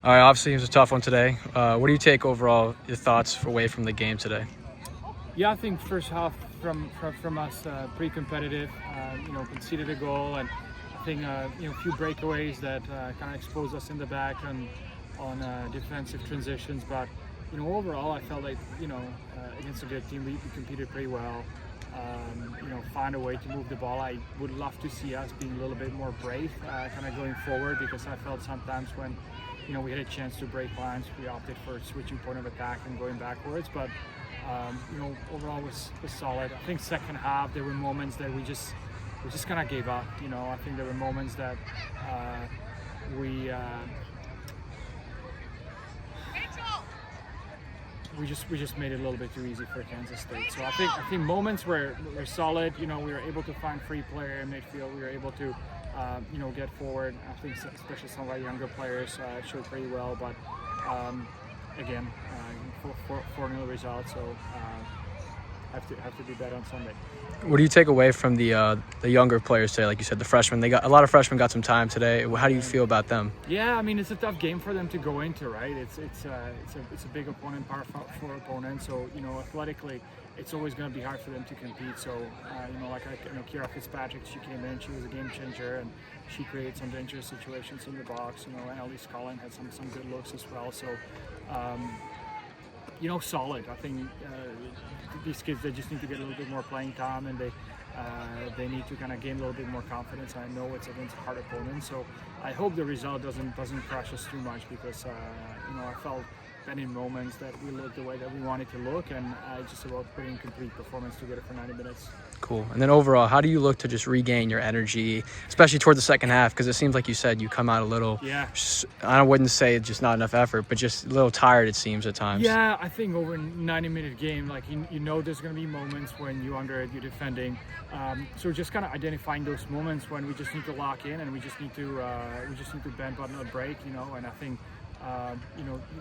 All right, obviously it was a tough one today. What do you take overall, your thoughts away from the game today? Yeah, I think first half from us pretty competitive. Conceded a goal, and I think a few breakaways that kind of exposed us in the back on defensive transitions. But overall, I felt like against a good team, we competed pretty well. Find a way to move the ball. I would love to see us being a little bit more brave, kind of going forward, because I felt sometimes when we had a chance to break lines, we opted for switching point of attack and going backwards. But overall was solid. I think second half there were moments that we just kind of gave up. I think there were moments that we just made it a little bit too easy for Kansas State. So I think moments were solid. We were able to find free player in midfield. We were able to get forward. I think especially some of our younger players showed pretty well. But again, 4-0 result. So have to do better on Sunday. What do you take away from the younger players today? Like you said, the freshmen. A lot of freshmen got some time today. How do you feel about them? Yeah, I mean it's a tough game for them to go into, right? It's a big opponent, powerful opponent. So athletically, it's always going to be hard for them to compete. So Kira Fitzpatrick, she came in, she was a game changer, and she created some dangerous situations in the box. And Elise Collin had some good looks as well. So. Solid. I think these kids, they just need to get a little bit more playing time, and they need to kind of gain a little bit more confidence. I know it's against a hard opponent, so I hope the result doesn't crush us too much, because I felt that in moments that we looked the way that we wanted to look, and just about putting complete performance together for 90 minutes. Cool. And then overall, how do you look to just regain your energy, especially towards the second half? Because it seems like you said you come out a little, I wouldn't say just not enough effort, but just a little tired, it seems, at times. Yeah, I think over a 90-minute game, like there's going to be moments when you're defending. So just kind of identifying those moments when we just need to lock in, and we just need to bend but not break, and I think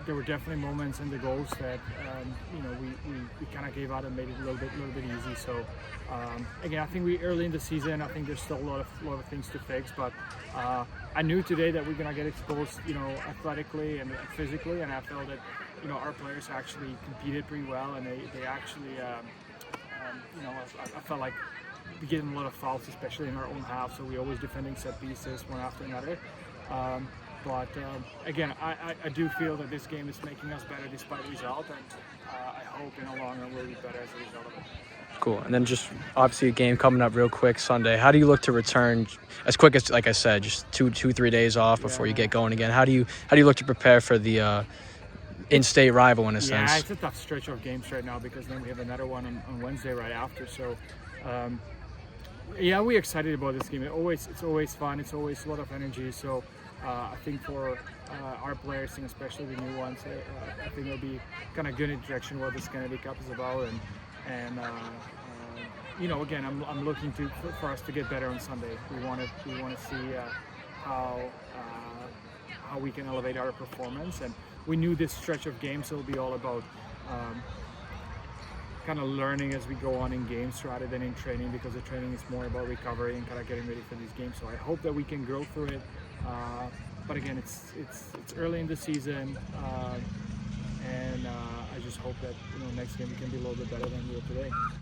there were definitely moments in the goals that we kind of gave out and made it a little bit easy. So again, I think we early in the season. I think there's still a lot of things to fix, but I knew today that we're gonna get exposed, athletically and physically, and I felt that our players actually competed pretty well, and they actually I felt like we get a lot of fouls, especially in our own half. So we're always defending set pieces one after another. But again, I do feel that this game is making us better despite the result, and I hope in the long run we'll be better as a result of it. Cool. And then just obviously a game coming up real quick Sunday. How do you look to return as quick as, like I said, just 2-3 days off before you get going again? How do you look to prepare for the in-state rival in a sense? Yeah, it's a tough stretch of games right now, because then we have another one on Wednesday right after. So we're excited about this game. It's always fun. It's always a lot of energy. So I think for our players, and especially the new ones, I think it'll be kind of good introduction what this Kennedy Cup is about, and again, I'm looking for us to get better on Sunday. We want to see how we can elevate our performance, and we knew this stretch of games will be all about kind of learning as we go on in games rather than in training, because the training is more about recovery and kind of getting ready for these games. So I hope that we can grow through it. But again, it's early in the season, and I just hope that next game we can be a little bit better than we are today.